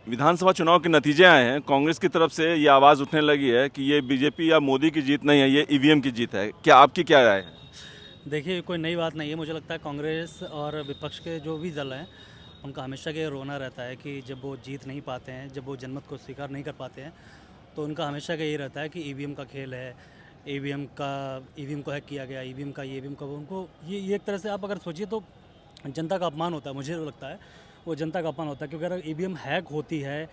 विधानसभा चुनाव के नतीजे आए हैं, कांग्रेस की तरफ से ये आवाज़ उठने लगी है कि ये बीजेपी या मोदी की जीत नहीं है, ये ईवीएम की जीत है। क्या आपकी क्या राय है? देखिए, कोई नई बात नहीं है। मुझे लगता है कांग्रेस और विपक्ष के जो भी दल हैं उनका हमेशा के रोना रहता है कि जब वो जीत नहीं पाते हैं, जब वो जनमत को स्वीकार नहीं कर पाते हैं, तो उनका हमेशा का यही रहता है कि ईवीएम का खेल है, ईवीएम को हैक किया गया, ईवीएम का वो उनको ये एक तरह से आप अगर सोचिए तो जनता का अपमान होता है। मुझे लगता है वो जनता का अपमान होता है, क्योंकि अगर ईवीएम हैक होती है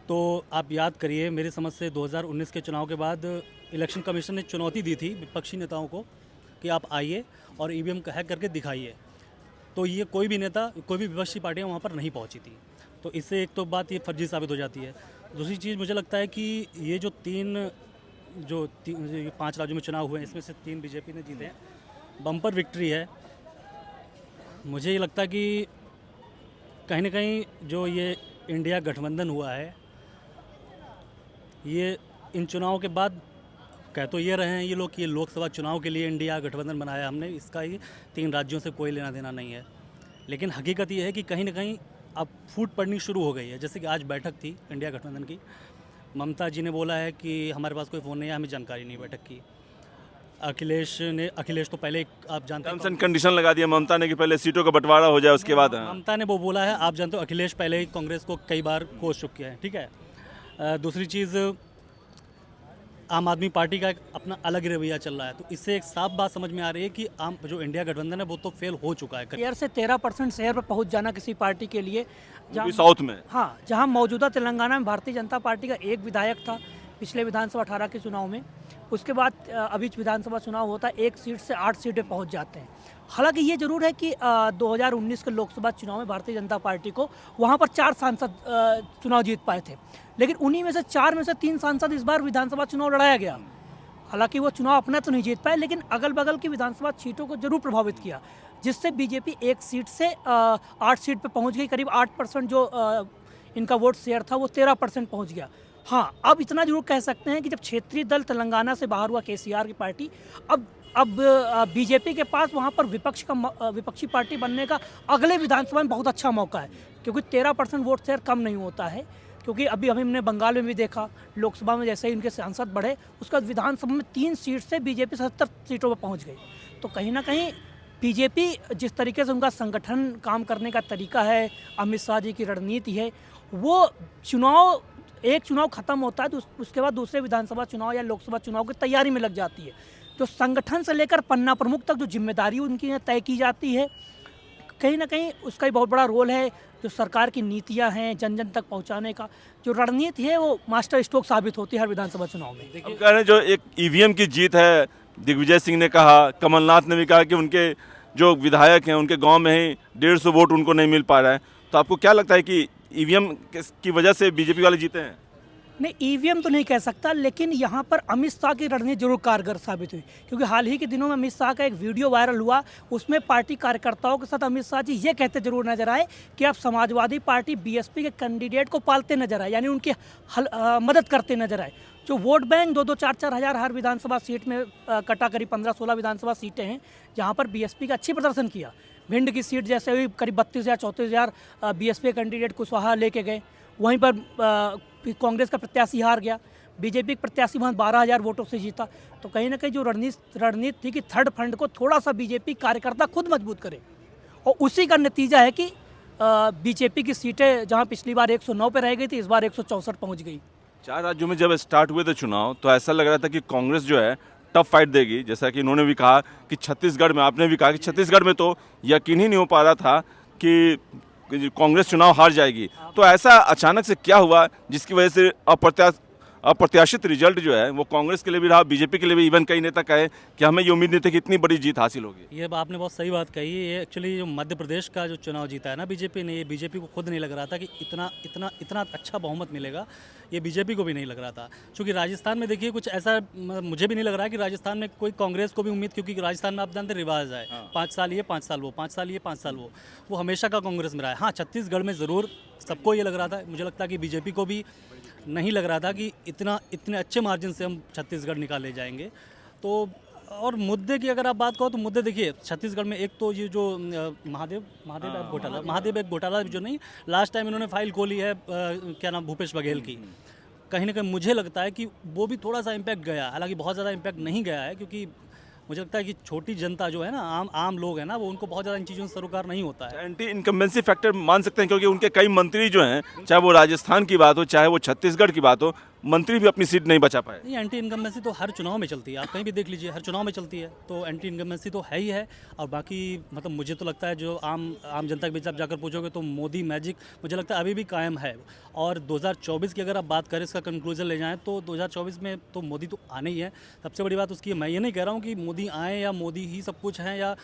तो आप याद करिए, मेरी समझ से 2019 के चुनाव के बाद इलेक्शन कमीशन ने चुनौती दी थी विपक्षी नेताओं को कि आप आइए और ईवीएम का हैक करके दिखाइए। तो ये कोई भी नेता, कोई भी विपक्षी पार्टियां वहाँ पर नहीं पहुँची थी। तो इससे एक तो बात ये फर्जी साबित हो जाती है। दूसरी चीज़ मुझे लगता है कि ये जो 5 राज्यों में चुनाव हुए हैं, इसमें से 3 बीजेपी ने जीते हैं, बम्पर विक्ट्री है। मुझे ये लगता है कि कहीं ना कहीं जो ये इंडिया गठबंधन हुआ है, ये इन चुनावों के बाद कह तो ये रहे हैं ये लोग कि ये लोकसभा चुनाव के लिए इंडिया गठबंधन बनाया हमने, इसका ही 3 राज्यों से कोई लेना देना नहीं है। लेकिन हकीकत ये है कि कहीं ना कहीं अब फूट पड़नी शुरू हो गई है। जैसे कि आज बैठक थी इंडिया गठबंधन की, ममता जी ने बोला है कि हमारे पास कोई फ़ोन नहीं है, हमें जानकारी नहीं बैठक की। अखिलेश तो पहले आप जानते हैं टर्म्स एंड कंडीशन लगा दिया ममता ने कि पहले सीटों का बंटवारा हो जाए उसके बाद। ममता ने वो बोला है, आप जानते हो अखिलेश पहले ही कांग्रेस को कई बार कोस चुके हैं, ठीक है। दूसरी चीज़, आम आदमी पार्टी का एक अपना अलग रवैया चल रहा है। तो इससे एक साफ बात समझ में आ रही है कि जो इंडिया गठबंधन है वो तो फेल हो चुका है। शेयर से 13% शेयर पर पहुंच जाना किसी पार्टी के लिए, वो भी साउथ में। हाँ, जहां मौजूदा तेलंगाना में भारतीय जनता पार्टी का एक विधायक था पिछले विधानसभा 18 के चुनाव में, उसके बाद अभी विधानसभा चुनाव होता है, 1 सीट से 8 सीटें पहुंच जाते हैं। हालांकि ये जरूर है कि 2019 के लोकसभा चुनाव में भारतीय जनता पार्टी को वहां पर 4 सांसद चुनाव जीत पाए थे, लेकिन उन्हीं में से 4 में से 3 सांसद इस बार विधानसभा चुनाव लड़ाया गया। हालांकि वो चुनाव अपना तो नहीं जीत पाए, लेकिन अगल बगल की विधानसभा सीटों को जरूर प्रभावित किया, जिससे बीजेपी 1 सीट से 8 सीट पर पहुंच गई। करीब 8% जो इनका वोट शेयर था वो 13% पहुंच गया। हाँ, अब इतना जरूर कह सकते हैं कि जब क्षेत्रीय दल तेलंगाना से बाहर हुआ केसीआर की पार्टी, अब बीजेपी के पास वहाँ पर विपक्षी पार्टी बनने का अगले विधानसभा में बहुत अच्छा मौका है, क्योंकि 13% वोट शेयर कम नहीं होता है। क्योंकि अभी हमने बंगाल में भी देखा, लोकसभा में जैसे ही उनके सांसद बढ़े, उसके बाद विधानसभा में 3 सीट से बीजेपी 70 सीटों पर पहुँच गई। तो कहीं ना कहीं बीजेपी जिस तरीके से उनका संगठन काम करने का तरीका है, अमित शाह जी की रणनीति है, वो एक चुनाव खत्म होता है तो उसके बाद दूसरे विधानसभा चुनाव या लोकसभा चुनाव की तैयारी में लग जाती है। तो संगठन से लेकर पन्ना प्रमुख तक जो जिम्मेदारी उनकी तय की जाती है, कहीं ना कहीं उसका ही बहुत बड़ा रोल है। जो सरकार की नीतियां हैं जन जन तक पहुंचाने का जो रणनीति है, वो मास्टर स्ट्रोक साबित होती है हर विधानसभा चुनाव में। अब कह रहे हैं जो एक ईवीएम की जीत है, दिग्विजय सिंह ने कहा, कमलनाथ ने भी कहा कि उनके जो विधायक हैं उनके गांव में ही 150 वोट उनको नहीं मिल पा रहा है। तो आपको क्या लगता है कि ईवीएम की वजह से बीजेपी वाले जीते हैं? नहीं, ईवीएम तो नहीं कह सकता, लेकिन यहाँ पर अमित शाह की रणनीति जरूर कारगर साबित हुई, क्योंकि हाल ही के दिनों में अमित शाह का एक वीडियो वायरल हुआ, उसमें पार्टी कार्यकर्ताओं के साथ अमित शाह जी ये कहते जरूर नजर आए कि आप समाजवादी पार्टी बीएसपी के कैंडिडेट को पालते नजर आए, यानी उनकी मदद करते नजर आए। जो वोट बैंक 2-2, 4-4 हज़ार हर विधानसभा सीट में कटा, करीब 15-16 विधानसभा सीटें हैं जहाँ पर बीएसपी का अच्छी प्रदर्शन किया। भिंड की सीट जैसे हुई, करीब 32,000-34,000 बीएसपी कैंडिडेट कुशवाहा लेके गए, वहीं पर कांग्रेस का प्रत्याशी हार गया, बीजेपी के प्रत्याशी वहाँ 12,000 वोटों से जीता। तो कहीं ना कहीं जो रणनीति थी कि थर्ड फ्रंट को थोड़ा सा बीजेपी कार्यकर्ता खुद मजबूत करे, और उसी का नतीजा है कि बीजेपी की सीटें जहाँ पिछली बार 109 पे रह गई थी, इस बार 164 पहुँच गई। 4 राज्यों में जब स्टार्ट हुए थे चुनाव तो ऐसा लग रहा था कि कांग्रेस जो है टफ फाइट देगी, जैसा कि इन्होंने भी कहा कि छत्तीसगढ़ में, आपने भी कहा कि छत्तीसगढ़ में तो यकीन ही नहीं हो पा रहा था कि कांग्रेस चुनाव हार जाएगी। तो ऐसा अचानक से क्या हुआ जिसकी वजह से अप्रत्याशित रिजल्ट जो है वो कांग्रेस के लिए भी रहा, बीजेपी के लिए भी? इवन कई नेता कहे कि हमें ये उम्मीद नहीं थी कि इतनी बड़ी जीत हासिल होगी। ये आपने बहुत सही बात कही। ये एक्चुअली जो मध्य प्रदेश का जो चुनाव जीता है ना बीजेपी ने, ये बीजेपी को खुद नहीं लग रहा था कि इतना अच्छा बहुमत मिलेगा, ये बीजेपी को भी नहीं लग रहा था। क्योंकि राजस्थान में देखिए कुछ ऐसा मुझे भी नहीं लग रहा कि राजस्थान में कोई कांग्रेस को भी उम्मीद, क्योंकि राजस्थान में आप जानते रिवाज है, 5 साल ये 5 साल वो, 5 साल ये 5 साल वो हमेशा का कांग्रेस में रहा है। हाँ, छत्तीसगढ़ में ज़रूर सबको ये लग रहा था, मुझे लगता है कि बीजेपी को भी नहीं लग रहा था कि इतने अच्छे मार्जिन से हम छत्तीसगढ़ निकाले जाएंगे। तो और मुद्दे की अगर आप बात करो तो मुद्दे देखिए छत्तीसगढ़ में एक तो ये जो महादेव एक घोटाला जो नहीं लास्ट टाइम इन्होंने फाइल खोली है क्या नाम भूपेश बघेल की, कहीं ना कहीं मुझे लगता है कि वो भी थोड़ा सा इम्पैक्ट गया, हालांकि बहुत ज़्यादा इम्पैक्ट नहीं गया है, क्योंकि मुझे लगता है कि छोटी जनता जो है ना, आम लोग हैं ना, वो उनको बहुत ज़्यादा इन चीज़ों से सरोकार नहीं होता है। एंटी इनकम्बेंसी फैक्टर मान सकते हैं, क्योंकि उनके कई मंत्री जो हैं, चाहे वो राजस्थान की बात हो चाहे वो छत्तीसगढ़ की बात हो, मंत्री भी अपनी सीट नहीं बचा पाए। ये एंटी इनकम्बेंसी तो हर चुनाव में चलती है, आप कहीं भी देख लीजिए, हर चुनाव में चलती है, तो एंटी इनकम्बेंसी तो है ही है। और बाकी मतलब मुझे तो लगता है जो आम जनता के बीच आप जाकर पूछोगे तो मोदी मैजिक मुझे लगता है अभी भी कायम है। और 2024 की अगर आप बात करें, इसका कंक्लूजन ले जाएँ तो 2024 में तो मोदी तो आने ही है। सबसे बड़ी बात उसकी मैं ये नहीं कह रहा हूँ कि मोदी आए या मोदी ही सब कुछ है, या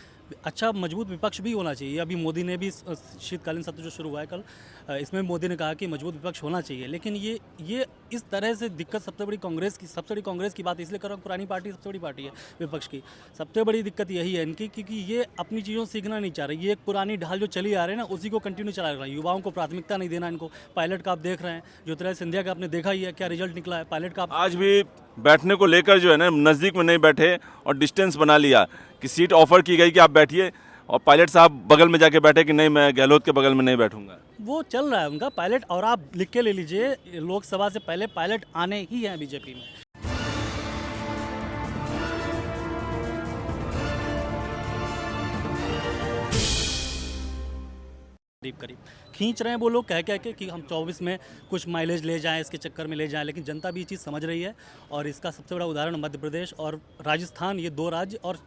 अच्छा मजबूत विपक्ष भी होना चाहिए। अभी मोदी ने भी शीतकालीन सत्र जो शुरू हुआ है कल, इसमें मोदी ने कहा कि मजबूत विपक्ष होना चाहिए, लेकिन ये इस तरह से दिक्कत सबसे बड़ी कांग्रेस की बात इसलिए कर रहा हूँ, पुरानी पार्टी सबसे बड़ी पार्टी है विपक्ष की। सबसे बड़ी दिक्कत यही है इनकी, क्योंकि ये अपनी चीज़ों से सीखना नहीं चाह रही, ये एक पुरानी ढाल जो चली आ रही है ना, उसी को कंटिन्यू चला रहा है। युवाओं को प्राथमिकता नहीं देना इनको। पायलट का आप देख रहे हैं, ज्योतिरादित्य सिंधिया का आपने देखा ही है क्या रिजल्ट निकला है पायलट का। आज भी बैठने को लेकर जो है ना, नज़दीक में नहीं बैठे और डिस्टेंस बना लिया कि सीट ऑफर की गई कि आप बैठिए, और पायलट साहब बगल में जाके बैठे कि नहीं मैं गहलोत के बगल में नहीं बैठूंगा। वो चल रहा है उनका पायलट, और आप लिख के ले लीजिए, लोकसभा से पहले पायलट आने ही हैं बीजेपी में। करीब खींच रहे हैं वो लोग कह के कि हम 24 में कुछ माइलेज ले जाएं, इसके चक्कर में ले जाएं, लेकिन जनता भी ये चीज़ समझ रही है। और इसका सबसे बड़ा उदाहरण मध्य प्रदेश और राजस्थान, ये दो राज्य, और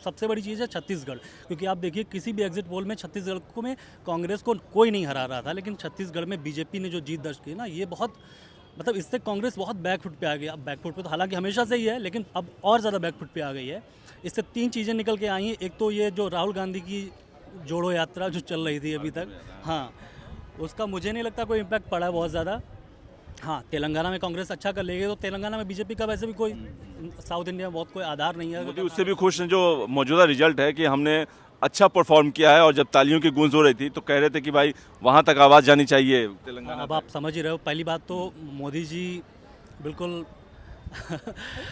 सबसे बड़ी चीज़ है छत्तीसगढ़। क्योंकि आप देखिए किसी भी एग्जिट पोल में छत्तीसगढ़ को में कांग्रेस को कोई नहीं हरा रहा था, लेकिन छत्तीसगढ़ में बीजेपी ने जो जीत दर्ज की ना, ये बहुत मतलब इससे कांग्रेस बहुत बैकफुट पे आ गई। अब बैकफुट पे तो हालांकि हमेशा से ही है, लेकिन अब और ज़्यादा बैकफुट पे आ गई है। इससे 3 चीज़ें निकल के आई हैं। एक तो ये जो राहुल गांधी की जोड़ो यात्रा जो चल रही थी अभी तक, हाँ, उसका मुझे नहीं लगता कोई इम्पैक्ट पड़ा है बहुत ज़्यादा। हाँ, तेलंगाना में कांग्रेस अच्छा कर लेगी, तो तेलंगाना में बीजेपी का वैसे भी कोई साउथ इंडिया में बहुत कोई आधार नहीं है। मोदी उससे भी खुश हैं जो मौजूदा रिजल्ट है कि हमने अच्छा परफॉर्म किया है, और जब तालियों की गूंज हो रही थी तो कह रहे थे कि भाई वहाँ तक आवाज़ जानी चाहिए तेलंगाना। अब आप समझ ही रहे हो, पहली बात तो मोदी जी बिल्कुल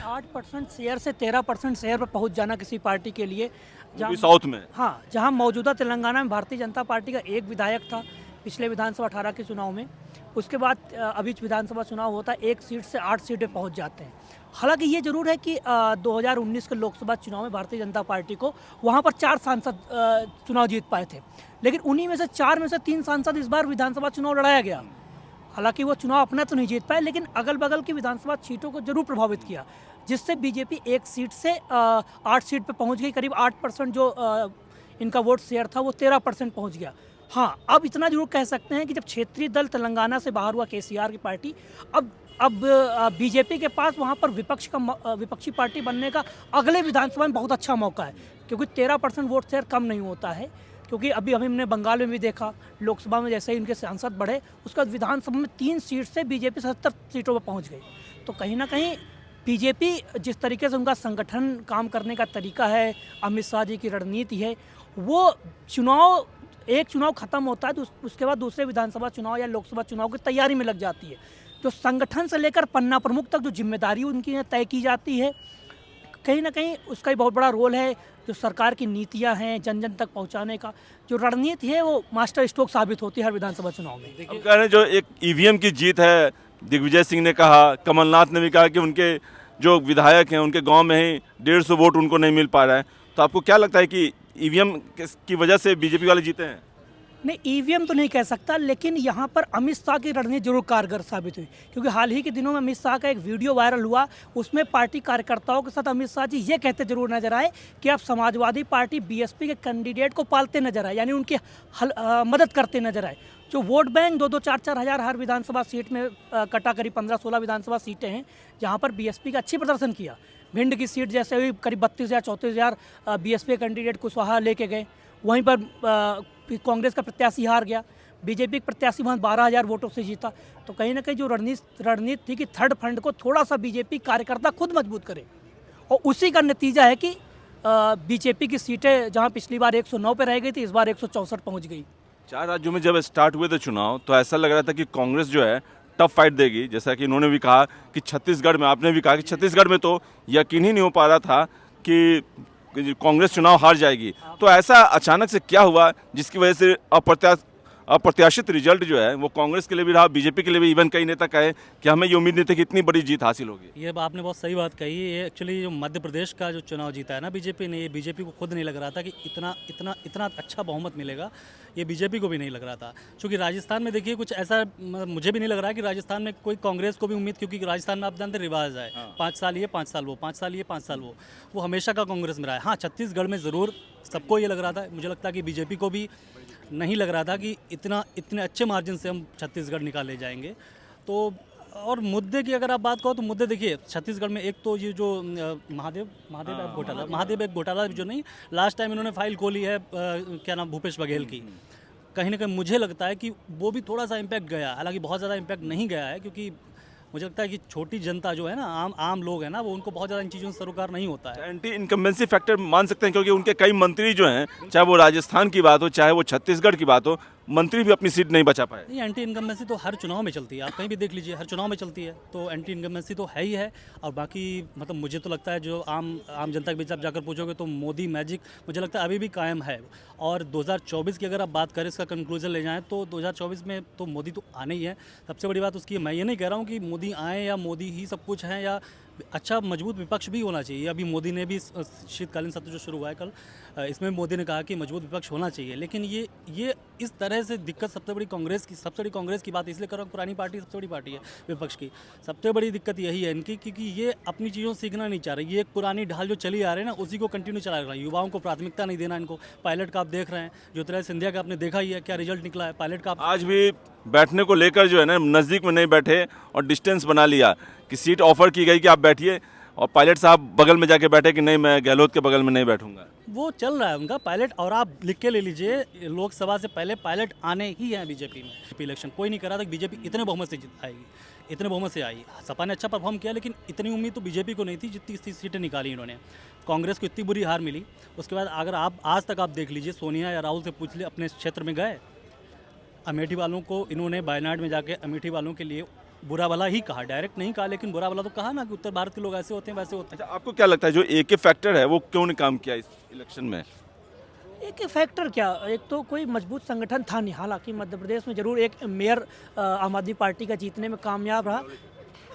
8% शेयर से 13% शेयर पर पहुंच जाना किसी पार्टी के लिए, साउथ में, हाँ, जहां मौजूदा तेलंगाना में भारतीय जनता पार्टी का एक विधायक था पिछले विधानसभा 18 के चुनाव में, उसके बाद अभी विधानसभा चुनाव होता है, 1 सीट से 8 सीटें पहुंच जाते हैं। हालांकि ये जरूर है कि 2019 के लोकसभा चुनाव में भारतीय जनता पार्टी को वहां पर 4 सांसद चुनाव जीत पाए थे, लेकिन उन्हीं में से 4 में से 3 सांसद इस बार विधानसभा चुनाव लड़ाया गया। हालांकि वो चुनाव अपना तो नहीं जीत पाए, लेकिन अगल बगल की विधानसभा सीटों को जरूर प्रभावित किया, जिससे बीजेपी 1 सीट से 8 सीट पे पहुंच गई। करीब 8% जो इनका वोट शेयर था वो 13% पहुंच गया। हाँ, अब इतना जरूर कह सकते हैं कि जब क्षेत्रीय दल तेलंगाना से बाहर हुआ केसीआर की पार्टी, अब बीजेपी के पास वहाँ पर विपक्षी पार्टी बनने का अगले विधानसभा में बहुत अच्छा मौका है, क्योंकि 13% वोट शेयर कम नहीं होता है। क्योंकि अभी हमने बंगाल में भी देखा, लोकसभा में जैसे ही इनके सांसद बढ़े, उसके बाद विधानसभा में 3 सीट से बीजेपी 70 सीटों पर पहुंच गई। तो कहीं ना कहीं बीजेपी जिस तरीके से उनका संगठन काम करने का तरीका है, अमित शाह जी की रणनीति है, वो एक चुनाव खत्म होता है तो उसके बाद दूसरे विधानसभा चुनाव या लोकसभा चुनाव की तैयारी में लग जाती है। तो संगठन से लेकर पन्ना प्रमुख तक जो जिम्मेदारी उनकी तय की जाती है, कहीं ना कहीं उसका ही बहुत बड़ा रोल है। जो सरकार की नीतियां हैं जन जन तक पहुंचाने का जो रणनीति है, वो मास्टर स्ट्रोक साबित होती है हर विधानसभा चुनाव में। अब कह रहे हैं जो एक ईवीएम की जीत है, दिग्विजय सिंह ने कहा, कमलनाथ ने भी कहा कि उनके जो विधायक हैं उनके गांव में ही 150 वोट उनको नहीं मिल पा रहा है। तो आपको क्या लगता है कि ईवीएम की वजह से बीजेपी वाले जीते हैं? नहीं, ईवीएम तो नहीं कह सकता, लेकिन यहाँ पर अमित शाह की रणनीति जरूर कारगर साबित हुई, क्योंकि हाल ही के दिनों में अमित शाह का एक वीडियो वायरल हुआ, उसमें पार्टी कार्यकर्ताओं के साथ अमित शाह जी ये कहते जरूर नजर आए कि आप समाजवादी पार्टी बीएसपी के कैंडिडेट को पालते नजर आए, यानी उनकी मदद करते नजर आए। जो वोट बैंक 2-2, 4-4 हज़ार हर विधानसभा सीट में कटा, करीब 15-16 विधानसभा सीटें हैं जहाँ पर बीएसपी का अच्छी प्रदर्शन किया। भिंड की सीट जैसे हुई, करीब 32,000-34,000 बीएसपी कैंडिडेट कुशवाहा लेके गए, वहीं पर कांग्रेस का प्रत्याशी हार गया, बीजेपी के प्रत्याशी वहाँ 12,000 वोटों से जीता। तो कहीं ना कहीं जो रणनीति थी कि थर्ड फ्रंट को थोड़ा सा बीजेपी कार्यकर्ता खुद मजबूत करे, और उसी का नतीजा है कि बीजेपी की सीटें जहाँ पिछली बार 109 पे रह गई थी, इस बार 164 पहुँच गई। 4 राज्यों में जब स्टार्ट हुए थे चुनाव तो ऐसा लग रहा था कि कांग्रेस जो है टफ फाइट देगी, जैसा कि इन्होंने भी कहा कि छत्तीसगढ़ में, आपने भी कहा कि छत्तीसगढ़ में तो यकीन ही नहीं हो पा रहा था कि कांग्रेस चुनाव हार जाएगी, तो ऐसा अचानक से क्या हुआ जिसकी वजह से अप्रत्याशित रिजल्ट जो है वो कांग्रेस के लिए भी रहा, बीजेपी के लिए भी, इवन कई नेता कहे कि हमें ये उम्मीद नहीं थी कि इतनी बड़ी जीत हासिल होगी। ये आपने बहुत सही बात कही। ये एक्चुअली जो मध्य प्रदेश का जो चुनाव जीता है ना बीजेपी ने, ये बीजेपी को खुद नहीं लग रहा था कि इतना इतना इतना अच्छा बहुमत मिलेगा। ये बीजेपी को भी नहीं लग रहा था, क्योंकि राजस्थान में देखिए कुछ ऐसा मुझे भी नहीं लग रहा है कि राजस्थान में कोई कांग्रेस को भी उम्मीद, क्योंकि राजस्थान में आप जानते रिवाज है 5 साल ये 5 साल वो, 5 साल ये 5 साल वो हमेशा का कांग्रेस में रहा है। हाँ, छत्तीसगढ़ में ज़रूर सबको ये लग रहा था, मुझे लगता है कि बीजेपी को भी नहीं लग रहा था कि इतने अच्छे मार्जिन से हम छत्तीसगढ़ निकाले जाएंगे। तो और मुद्दे की अगर आप बात करो तो मुद्दे देखिए छत्तीसगढ़ में एक तो ये जो महादेव एक घोटाला जो नहीं लास्ट टाइम इन्होंने फाइल खोली है, क्या नाम, भूपेश बघेल की, कहीं ना कहीं मुझे लगता है कि वो भी थोड़ा सा इम्पैक्ट गया, हालांकि बहुत ज़्यादा इम्पैक्ट नहीं गया है, क्योंकि मुझे लगता है कि छोटी जनता जो है ना, आम लोग हैं ना, वो उनको बहुत ज़्यादा इन चीज़ों से सरोकार नहीं होता है। एंटी इनकम्बेंसी फैक्टर मान सकते हैं, क्योंकि उनके कई मंत्री जो हैं, चाहे वो राजस्थान की बात हो चाहे वो छत्तीसगढ़ की बात हो, मंत्री भी अपनी सीट नहीं बचा पाए। ये एंटी इनकम्बेंसी तो हर चुनाव में चलती है, आप कहीं भी देख लीजिए, हर चुनाव में चलती है। तो एंटी इनकम्बेंसी तो है ही है। और बाकी मतलब मुझे तो लगता है जो आम जनता के बीच आप जाकर पूछोगे तो मोदी मैजिक मुझे लगता है अभी भी कायम है। और 2024 की अगर आप बात करें, इसका कंक्लूजन ले जाएँ तो 2024 में तो मोदी तो आने ही है। सबसे बड़ी बात उसकी, मैं ये नहीं कह रहा हूँ कि मोदी आए या मोदी ही सब कुछ है, या अच्छा मजबूत विपक्ष भी होना चाहिए। अभी मोदी ने भी शीतकालीन सत्र जो शुरू हुआ है कल, इसमें मोदी ने कहा कि मजबूत विपक्ष होना चाहिए। लेकिन ये इस तरह से दिक्कत सबसे बड़ी कांग्रेस की बात इसलिए कर रहा हूँ, पुरानी पार्टी सबसे बड़ी पार्टी है विपक्ष की। सबसे बड़ी दिक्कत यही है इनकी, क्योंकि ये अपनी चीज़ों सीखना नहीं चाह रही। ये एक पुरानी ढाल जो चली आ रही है ना, उसी को कंटिन्यू चला रहा है। युवाओं को प्राथमिकता नहीं देना इनको। पायलट का आप देख रहे हैं, ज्योतिरादित्य सिंधिया का आपने देखा ही है क्या रिजल्ट निकला है पायलट का। आज भी बैठने को लेकर जो है ना, नज़दीक में नहीं बैठे और डिस्टेंस बना लिया कि सीट ऑफर की गई कि आप बैठिए, और पायलट साहब बगल में जाके बैठे कि नहीं, मैं गहलोत के बगल में नहीं बैठूंगा। वो चल रहा है उनका पायलट। और आप लिख के ले लीजिए, लोकसभा से पहले पायलट आने ही हैं बीजेपी में। इलेक्शन कोई नहीं कर रहा था कि बीजेपी इतने बहुमत से आएगी, इतने बहुमत से आई। सपा ने अच्छा परफॉर्म किया, लेकिन इतनी उम्मीद तो बीजेपी को नहीं थी जितनी 30 सीटें निकाली इन्होंने। कांग्रेस को इतनी बुरी हार मिली। उसके बाद अगर आप आज तक आप देख लीजिए, सोनिया या राहुल से पूछ लिए, अपने क्षेत्र में गए, अमेठी वालों को इन्होंने वायनाड में जाके अमेठी वालों के लिए बुरा भला ही कहा, डायरेक्ट नहीं कहा, लेकिन बुरा भला तो कहा ना कि उत्तर भारत के लोग ऐसे होते हैं वैसे होते हैं। अच्छा, आपको क्या लगता है जो एक फैक्टर है वो क्यों नहीं काम किया इस इलेक्शन में? एक फैक्टर क्या, एक तो कोई मजबूत संगठन था नहीं। हालांकि मध्य प्रदेश में जरूर एक मेयर आम आदमी पार्टी का जीतने में कामयाब रहा,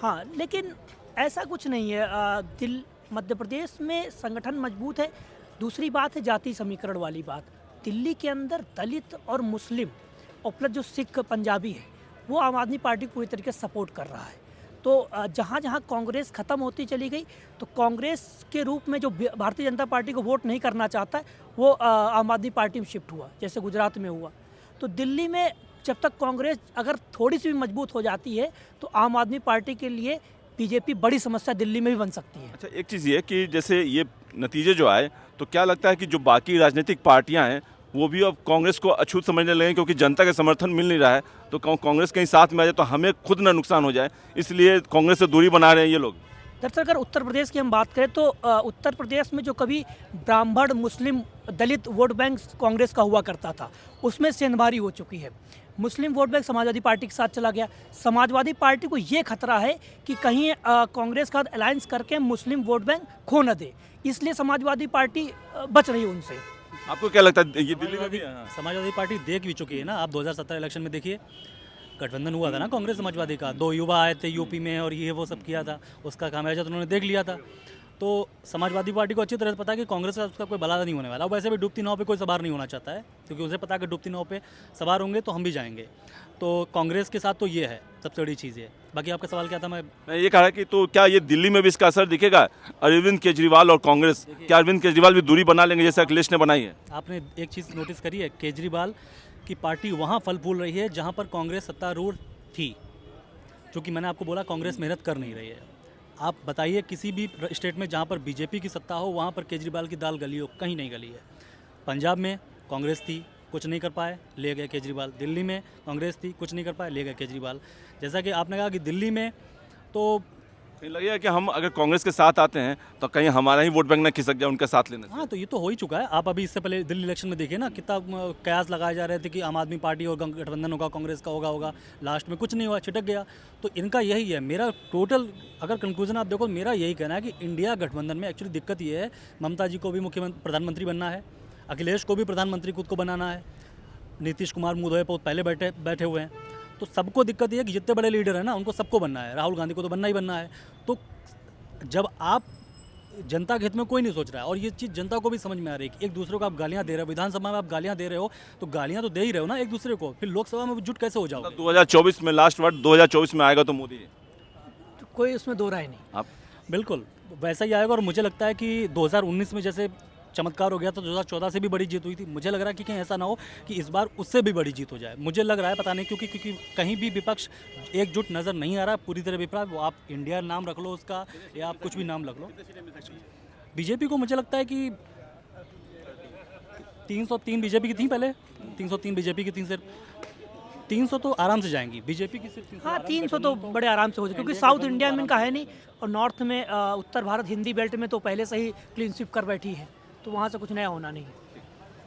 हाँ, लेकिन ऐसा कुछ नहीं है। मध्य प्रदेश में संगठन मजबूत है। दूसरी बात है जाति समीकरण वाली बात। दिल्ली के अंदर दलित और मुस्लिम और प्लस जो सिख पंजाबी है, वो आम आदमी पार्टी को पूरी तरीके से सपोर्ट कर रहा है। तो जहाँ जहाँ कांग्रेस ख़त्म होती चली गई, तो कांग्रेस के रूप में जो भारतीय जनता पार्टी को वोट नहीं करना चाहता है, वो आम आदमी पार्टी में शिफ्ट हुआ, जैसे गुजरात में हुआ। तो दिल्ली में जब तक कांग्रेस अगर थोड़ी सी भी मजबूत हो जाती है, तो आम आदमी पार्टी के लिए बीजेपी बड़ी समस्या दिल्ली में भी बन सकती है। अच्छा, एक चीज़ ये कि जैसे ये नतीजे जो आए, तो क्या लगता है कि जो बाकी राजनीतिक पार्टियां हैं वो भी अब कांग्रेस को अछूत समझने लगे, क्योंकि जनता का समर्थन मिल नहीं रहा है, तो कांग्रेस कहीं साथ में आ जाए तो हमें खुद ना नुकसान हो जाए, इसलिए कांग्रेस से दूरी बना रहे हैं ये लोग? दरअसल अगर उत्तर प्रदेश की हम बात करें तो उत्तर प्रदेश में जो कभी ब्राह्मण मुस्लिम दलित वोट बैंक कांग्रेस का हुआ करता था, उसमें सेंधमारी हो चुकी है। मुस्लिम वोट बैंक समाजवादी पार्टी के साथ चला गया। समाजवादी पार्टी को ये खतरा है कि कहीं कांग्रेस का अलायंस करके मुस्लिम वोट बैंक खो न दे, इसलिए समाजवादी पार्टी बच रही है उनसे। आपको क्या लगता है ये दिल्ली में भी? समाजवादी पार्टी देख भी चुकी है ना। आप 2017 इलेक्शन में देखिए, गठबंधन हुआ था ना कांग्रेस समाजवादी का, 2 युवा आए थे यूपी में और ये वो सब किया था, उसका खामियाजा तो उन्होंने देख लिया था। तो समाजवादी पार्टी को अच्छी तरह से पता है कि कांग्रेस का उसका कोई भला नहीं होने वाला। वैसे भी डूबती नाव पे कोई सवार नहीं होना चाहता है, क्योंकि उसे पता है कि डूबती नाव पे सवार होंगे तो हम भी जाएंगे। तो कांग्रेस के साथ तो ये है सबसे बड़ी चीज़ है। बाकी आपका सवाल क्या था? मैं ये कह रहा कि तो क्या ये दिल्ली में भी इसका असर दिखेगा? अरविंद केजरीवाल और कांग्रेस, क्या अरविंद केजरीवाल भी दूरी बना लेंगे जैसे अखिलेश ने बनाई है? आपने एक चीज़ नोटिस करी है, केजरीवाल की पार्टी वहाँ फल फूल रही है जहाँ पर कांग्रेस सत्तारूढ़ थी। क्योंकि मैंने आपको बोला कांग्रेस मेहनत कर नहीं रही है। आप बताइए किसी भी स्टेट में जहाँ पर बीजेपी की सत्ता हो, वहाँ पर केजरीवाल की दाल गली हो? कहीं नहीं गली है। पंजाब में कांग्रेस थी, कुछ नहीं कर पाए, ले गए केजरीवाल। दिल्ली में कांग्रेस थी, कुछ नहीं कर पाए, ले गए केजरीवाल। जैसा कि आपने कहा कि दिल्ली में तो कहीं लगेगा कि हम अगर कांग्रेस के साथ आते हैं तो कहीं हमारा ही वोट बैंक ना खिसक जाए उनके साथ लेने से। हाँ, तो ये तो हो ही चुका है। आप अभी इससे पहले दिल्ली इलेक्शन में देखिए ना, कितना कयास लगाए जा रहे थे कि आम आदमी पार्टी और गठबंधन होगा, कांग्रेस का होगा, लास्ट में कुछ नहीं हुआ, छिटक गया। तो इनका यही है, मेरा टोटल अगर कंक्लूजन आप देखो, मेरा यही कहना है कि इंडिया गठबंधन में एक्चुअली दिक्कत ये है, ममता जी को भी प्रधानमंत्री बनना है, अखिलेश को भी प्रधानमंत्री खुद को बनाना है, नीतीश कुमार मुँह धोए बहुत पहले बैठे हुए हैं। तो सबको दिक्कत ये है कि जितने बड़े लीडर हैं ना, उनको सबको बनना है, राहुल गांधी को तो बनना ही बनना है। तो जब आप जनता के हित में कोई नहीं सोच रहा है, और ये चीज़ जनता को भी समझ में आ रही है कि एक दूसरे को आप गालियां दे रहे हो, विधानसभा में आप गालियां दे रहे हो, तो गालियां तो दे ही रहे हो ना एक दूसरे को, फिर लोकसभा में जुट कैसे हो जाओगे? 2024 में लास्ट वर्ड 2024 में आएगा तो मोदी है। तो कोई उसमें दो राय नहीं। आप बिल्कुल वैसा ही आएगा। और मुझे लगता है कि 2019 में जैसे चमत्कार हो गया था, 2014 से भी बड़ी जीत हुई थी, मुझे लग रहा है कि कहीं ऐसा ना हो कि इस बार उससे भी बड़ी जीत हो जाए। मुझे लग रहा है, पता नहीं क्योंकि कहीं भी विपक्ष एकजुट नज़र नहीं आ रहा पूरी तरह विपक्ष। वो आप इंडिया नाम रख लो उसका, या आप कुछ भी नाम रख लो। बीजेपी को मुझे लगता है कि 303 बीजेपी की थी पहले, 303 बीजेपी की 300 तो आराम से जाएंगी बीजेपी की, सिर्फ 300 हाँ, आराम से 300 तो जाएंगी। बड़े आराम से हो जाए, क्योंकि साउथ इंडिया में इनका है नहीं, और नॉर्थ में उत्तर भारत हिंदी बेल्ट में तो पहले से ही क्लीन स्वीप कर बैठी है, तो वहाँ से कुछ नया होना नहीं है।